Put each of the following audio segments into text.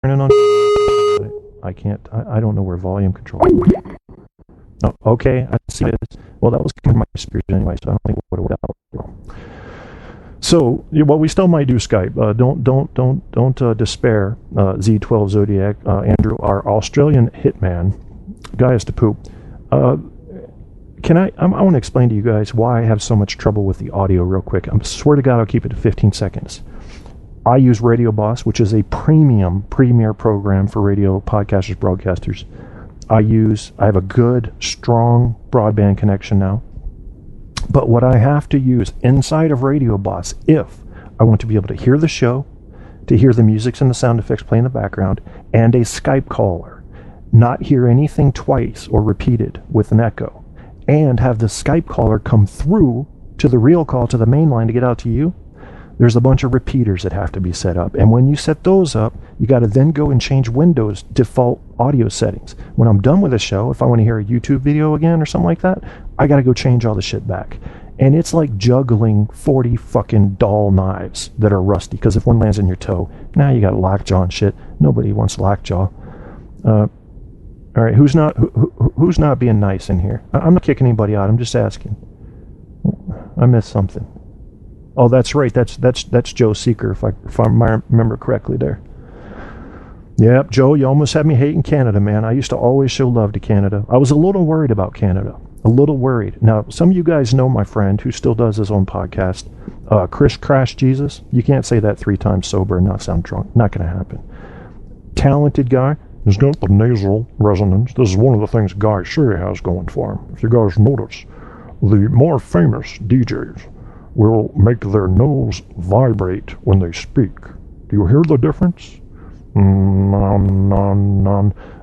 turning on? I can't. I don't know where volume control is. Oh, okay, I see it. Well, that was coming from my speakers anyway, so I don't think it would have worked out. So, well, we still might do Skype. Don't despair, Z12 Zodiac. Andrew, our Australian hitman, guy has to poop. I want to explain to you guys why I have so much trouble with the audio real quick. I swear to God, I'll keep it to 15 seconds. I use Radio Boss, which is a premier program for radio podcasters, broadcasters. I have a good, strong broadband connection now. But what I have to use inside of Radio Boss, if I want to be able to hear the show, to hear the music and the sound effects play in the background, and a Skype caller, not hear anything twice or repeated with an echo, and have the Skype caller come through to the real call to the main line to get out to you, there's a bunch of repeaters that have to be set up. And when you set those up, you got to then go and change Windows default audio settings. When I'm done with the show, if I want to hear a YouTube video again or something like that, I got to go change all the shit back. And it's like juggling 40 fucking dull knives that are rusty, because if one lands in your toe, now you got lockjaw and shit. Nobody wants lockjaw. All right, who's not being nice in here? I'm not kicking anybody out. I'm just asking. I missed something. Oh, that's right. That's Joe Seeker, if I remember correctly there. Yep, Joe, you almost had me hating Canada, man. I used to always show love to Canada. I was a little worried about Canada. A little worried. Now, some of you guys know my friend who still does his own podcast, Chris Crash Jesus. You can't say that 3 times sober and not sound drunk. Not going to happen. Talented guy. He's got the nasal resonance. This is one of the things Guy Shea has going for him. If you guys notice, the more famous DJs will make their nose vibrate when they speak. Do you hear the difference? One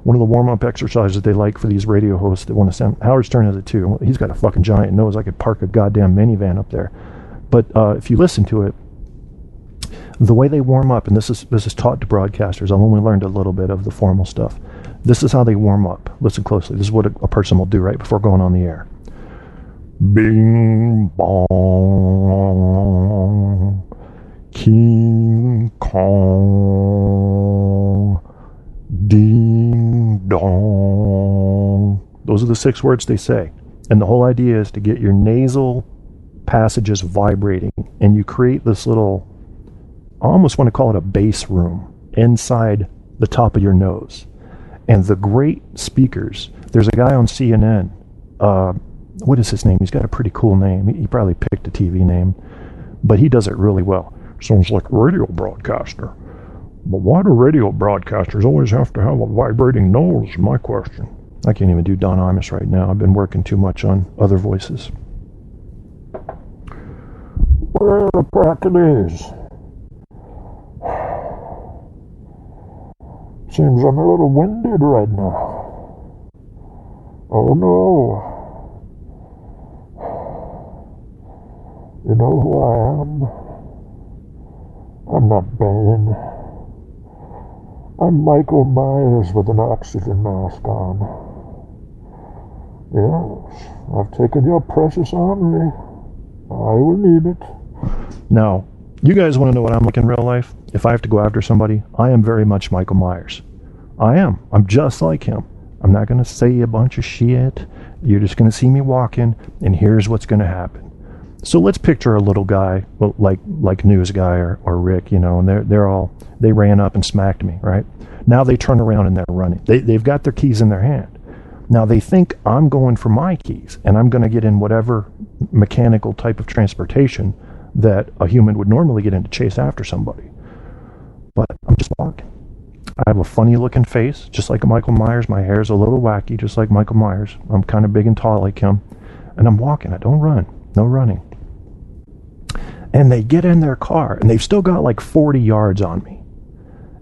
of the warm-up exercises they like for these radio hosts that want to sound... Howard Stern has it too. He's got a fucking giant nose. I could park a goddamn minivan up there. But if you listen to it, the way they warm up, and this is taught to broadcasters. I've only learned a little bit of the formal stuff. This is how they warm up. Listen closely. This is what a person will do right before going on the air. Bing bong, King Kong, ding dong. Those are the 6 words they say. And the whole idea is to get your nasal passages vibrating. And you create this little, I almost want to call it a bass room inside the top of your nose. And the great speakers, there's a guy on CNN, what is his name? He's got a pretty cool name. He probably picked a TV name, but he does it really well. Sounds like a radio broadcaster. But why do radio broadcasters always have to have a vibrating nose? Is my question. I can't even do Don Imus right now. I've been working too much on other voices. Where the crack it is? Seems I'm a little winded right now. Oh no. You know who I am? I'm not Bane. I'm Michael Myers with an oxygen mask on. Yes, I've taken your precious armory. I will need it. Now, you guys want to know what I'm like in real life? If I have to go after somebody, I am very much Michael Myers. I am. I'm just like him. I'm not going to say a bunch of shit. You're just going to see me walking, and here's what's going to happen. So let's picture a little guy, well, like News Guy or Rick, you know, and they ran up and smacked me, right? Now they turn around and they're running. They've got their keys in their hand. Now they think I'm going for my keys, and I'm going to get in whatever mechanical type of transportation that a human would normally get in to chase after somebody. But I'm just walking. I have a funny looking face, just like Michael Myers. My hair's a little wacky, just like Michael Myers. I'm kind of big and tall like him. And I'm walking. I don't run. No running. And they get in their car, and they've still got like 40 yards on me.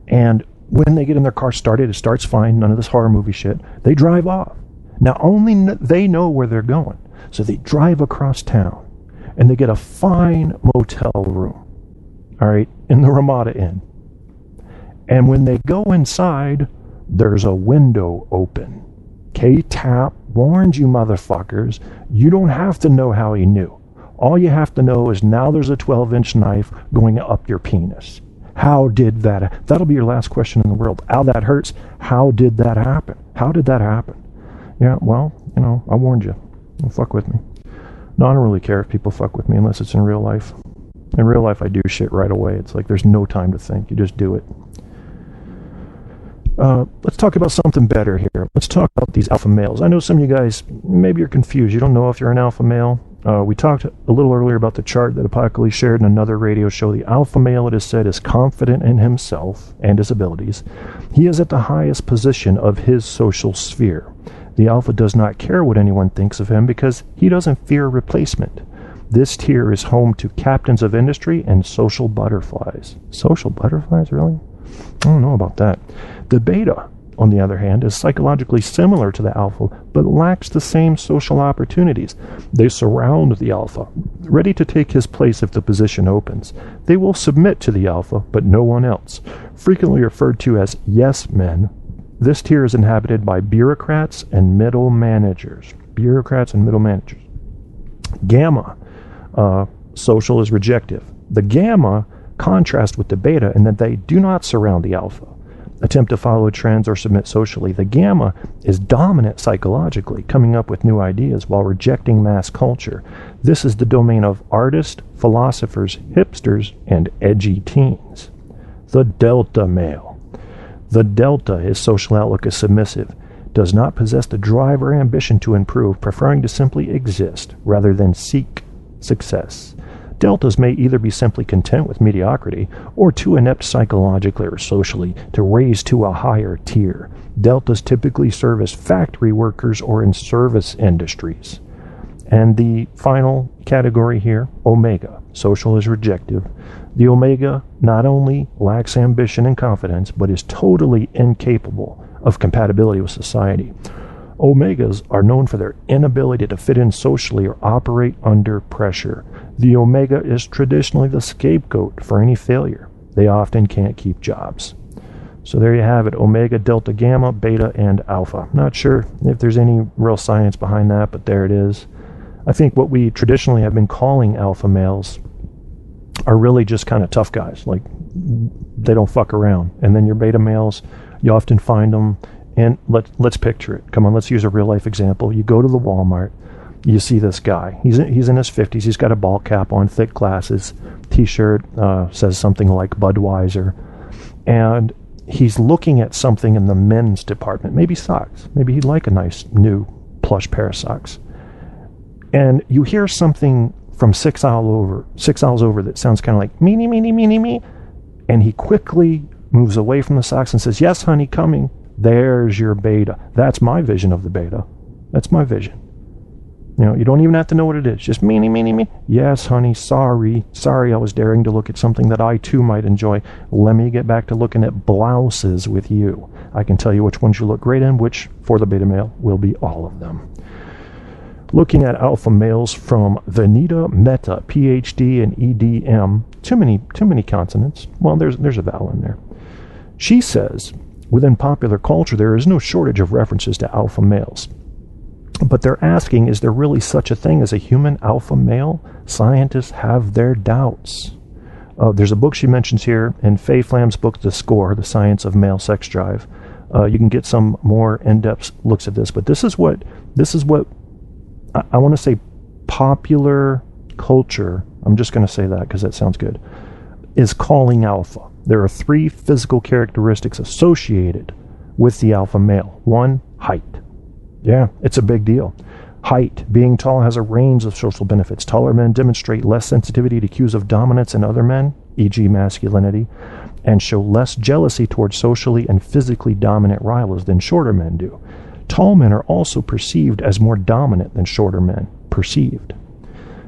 And when they get in their car started, it starts fine, none of this horror movie shit. They drive off. Now, only they know where they're going. So they drive across town, and they get a fine motel room, all right, in the Ramada Inn. And when they go inside, there's a window open. K-Tap warned you motherfuckers, you don't have to know how he knew. All you have to know is now there's a 12-inch knife going up your penis. How did that? That'll be your last question in the world. Ow, that hurts. How did that happen? How did that happen? Yeah, well, I warned you. Don't fuck with me. No, I don't really care if people fuck with me unless it's in real life. In real life, I do shit right away. It's like there's no time to think. You just do it. Let's talk about something better here. Let's talk about these alpha males. I know some of you guys, maybe you're confused. You don't know if you're an alpha male. We talked a little earlier about the chart that Apocalypse shared in another radio show. The alpha male, it is said, is confident in himself and his abilities. He is at the highest position of his social sphere. The alpha does not care what anyone thinks of him because he doesn't fear replacement. This tier is home to captains of industry and social butterflies. Social butterflies, really? I don't know about that. The beta, on the other hand, is psychologically similar to the alpha, but lacks the same social opportunities. They surround the alpha, ready to take his place if the position opens. They will submit to the alpha, but no one else. Frequently referred to as yes men, this tier is inhabited by bureaucrats and middle managers. Bureaucrats and middle managers. Gamma, social is rejective. The gamma contrast with the beta in that they do not surround the alpha, attempt to follow trends, or submit socially. The gamma is dominant psychologically, coming up with new ideas while rejecting mass culture. This is the domain of artists, philosophers, hipsters, and edgy teens. The delta male. The delta, his social outlook is submissive, does not possess the drive or ambition to improve, preferring to simply exist rather than seek success. Deltas may either be simply content with mediocrity or too inept psychologically or socially to raise to a higher tier. Deltas typically serve as factory workers or in service industries. And the final category here, Omega. Social is rejective. The Omega not only lacks ambition and confidence, but is totally incapable of compatibility with society. Omegas are known for their inability to fit in socially or operate under pressure. The Omega is traditionally the scapegoat for any failure. They often can't keep jobs. So there you have it, Omega, Delta, Gamma, Beta, and Alpha. Not sure if there's any real science behind that, but there it is. I think what we traditionally have been calling alpha males are really just kind of tough guys. Like, they don't fuck around. And then your beta males, you often find them, and let's picture it. Come on, let's use a real life example. You go to the Walmart, you see this guy. He's in his 50s. He's got a ball cap on, thick glasses, T-shirt, says something like Budweiser, and he's looking at something in the men's department, maybe socks. Maybe he'd like a nice new plush pair of socks. And you hear something from 6 aisles over that sounds kind of like me. And he quickly moves away from the socks and says, "Yes, honey, coming." There's your beta. That's my vision of the beta. That's my vision. You don't even have to know what it is. Just me. Yes, honey, sorry, I was daring to look at something that I too might enjoy. Let me get back to looking at blouses with you. I can tell you which ones you look great in, which, for the beta male, will be all of them. Looking at alpha males from Vanita Mehta, PhD and EDM. Too many consonants. Well, there's a vowel in there. She says, within popular culture, there is no shortage of references to alpha males. But they're asking, is there really such a thing as a human alpha male? Scientists have their doubts. There's a book she mentions here in Faye Flam's book, The Score, The Science of Male Sex Drive. You can get some more in-depth looks at this, but this is what I want to say popular culture, I'm just going to say that because that sounds good, is calling alpha. There are 3 physical characteristics associated with the alpha male. 1, height. Yeah, it's a big deal. Height. Being tall has a range of social benefits. Taller men demonstrate less sensitivity to cues of dominance in other men, e.g. masculinity, and show less jealousy towards socially and physically dominant rivals than shorter men do. Tall men are also perceived as more dominant than shorter men. Perceived.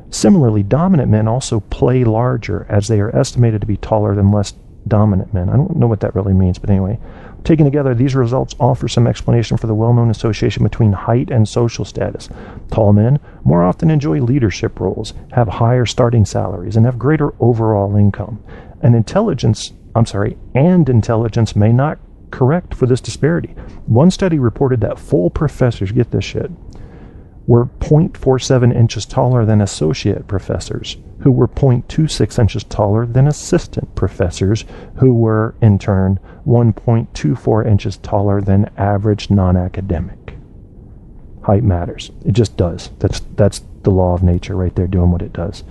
Similarly, dominant men also play larger, as they are estimated to be taller than less dominant men. I don't know what that really means, but anyway. Taken together, these results offer some explanation for the well-known association between height and social status. Tall men more often enjoy leadership roles, have higher starting salaries, and have greater overall income. And intelligence may not correct for this disparity. One study reported that full professors, get this shit, were 0.47 inches taller than associate professors, who were 0.26 inches taller than assistant professors, who were, in turn, 1.24 inches taller than average non-academic. Height matters. It just does. That's the law of nature right there doing what it does.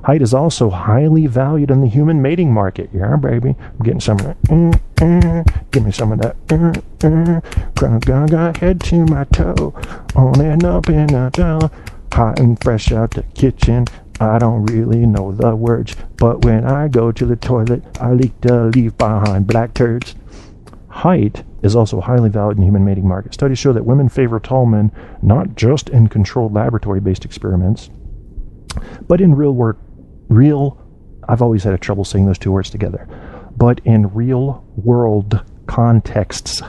Height is also highly valued in the human mating market. Yeah, baby. I'm getting some of that. Give me some of that. Head to my toe. On and up in a down. Hot and fresh out the kitchen. I don't really know the words, but when I go to the toilet, I leave behind black turds. Height is also highly valued in the human mating market. Studies show that women favor tall men not just in controlled laboratory-based experiments, but in I've always had trouble saying those two words together, but in real-world contexts,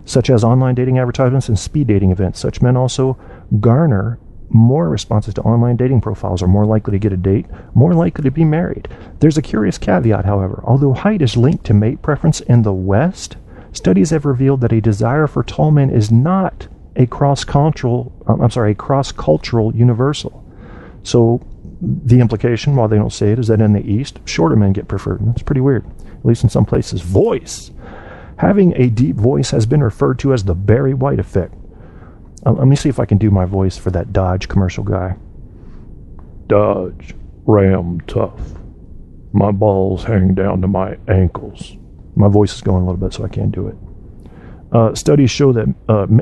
such as online dating advertisements and speed dating events. Such men also garner more responses to online dating profiles, are more likely to get a date, more likely to be married. There's a curious caveat, however. Although height is linked to mate preference in the West, studies have revealed that a desire for tall men is not a cross-cultural universal. So the implication, while they don't say it, is that in the East, shorter men get preferred. That's pretty weird, at least in some places. Voice. Having a deep voice has been referred to as the Barry White effect. Let me see if I can do my voice for that Dodge commercial guy. Dodge, Ram tough. My balls hang down to my ankles. My voice is going a little bit, so I can't do it. Studies show that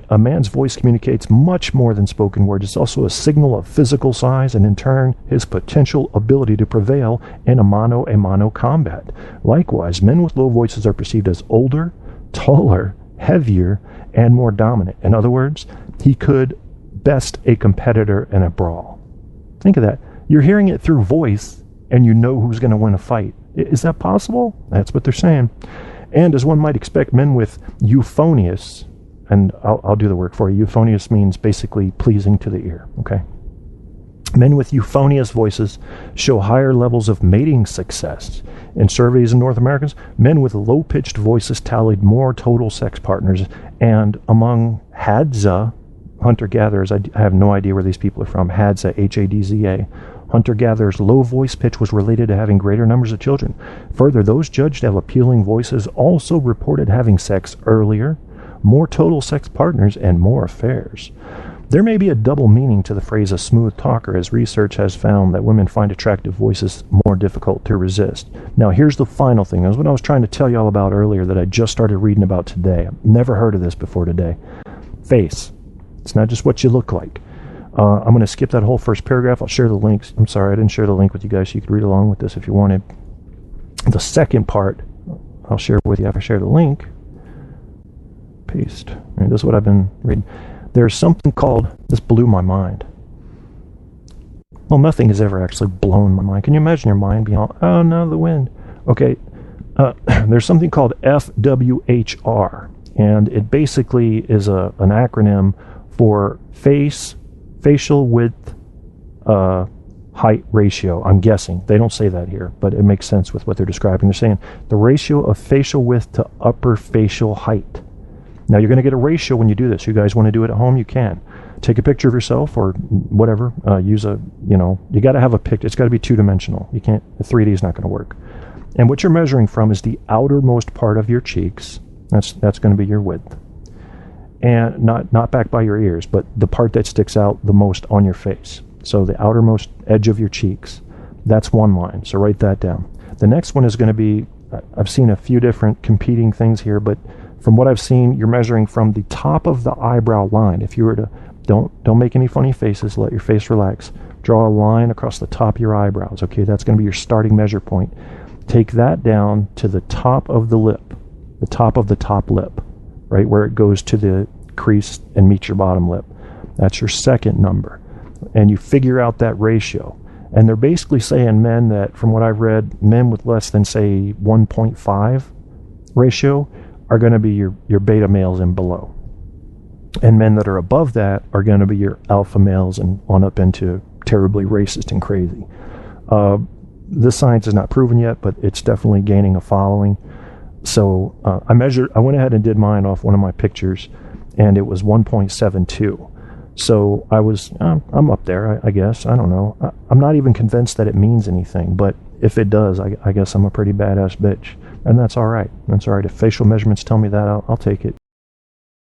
a man's voice communicates much more than spoken words. It's also a signal of physical size and, in turn, his potential ability to prevail in a mano-a-mano combat. Likewise, men with low voices are perceived as older, taller, heavier, and more dominant. In other words, he could best a competitor in a brawl. Think of that. You're hearing it through voice, and you know who's going to win a fight. Is that possible? That's what they're saying. And as one might expect, men with euphonious, and I'll do the work for you. Euphonious means basically pleasing to the ear, okay? Men with euphonious voices show higher levels of mating success. In surveys in North Americans, men with low-pitched voices tallied more total sex partners, and among Hadza, hunter-gatherers, I have no idea where these people are from, Hadza, H-A-D-Z-A, hunter-gatherers' low voice pitch was related to having greater numbers of children. Further, those judged to have appealing voices also reported having sex earlier, more total sex partners, and more affairs. There may be a double meaning to the phrase a smooth talker, as research has found that women find attractive voices more difficult to resist. Now, here's the final thing. That's what I was trying to tell you all about earlier that I just started reading about today. I've never heard of this before today. Face. It's not just what you look like. I'm going to skip that whole first paragraph. I'll share the links. I'm sorry, I didn't share the link with you guys, so you could read along with this if you wanted. The second part, I'll share with you after I share the link. Paste. Right, this is what I've been reading. There's something called, this blew my mind. Well, nothing has ever actually blown my mind. Can you imagine your mind being all, oh no, the wind. Okay, there's something called FWHR, and it basically is an acronym for facial width height ratio. I'm guessing. They don't say that here, but it makes sense with what they're describing. They're saying the ratio of facial width to upper facial height. Now, you're going to get a ratio when you do this. You guys want to do it at home, you can. Take a picture of yourself or whatever. Use you got to have a picture. It's got to be two-dimensional. You can't, 3D is not going to work. And what you're measuring from is the outermost part of your cheeks. That's going to be your width. And not back by your ears, but the part that sticks out the most on your face. So the outermost edge of your cheeks. That's one line. So write that down. The next one is going to be, I've seen a few different competing things here, but from what I've seen, you're measuring from the top of the eyebrow line. If you were to, don't make any funny faces, let your face relax. Draw a line across the top of your eyebrows, okay? That's going to be your starting measure point. Take that down to the top of the lip, the top of the top lip, right where it goes to the crease and meets your bottom lip. That's your second number. And you figure out that ratio. And they're basically saying men that, from what I've read, men with less than, say, 1.5 ratio are going to be your beta males and below. And men that are above that are going to be your alpha males and on up into terribly racist and crazy. This science is not proven yet, but it's definitely gaining a following. So I went ahead and did mine off one of my pictures, and it was 1.72. So I'm up there, I guess. I don't know. I'm not even convinced that it means anything, but if it does, I guess I'm a pretty badass bitch. And that's all right. That's all right. If facial measurements tell me that, I'll take it.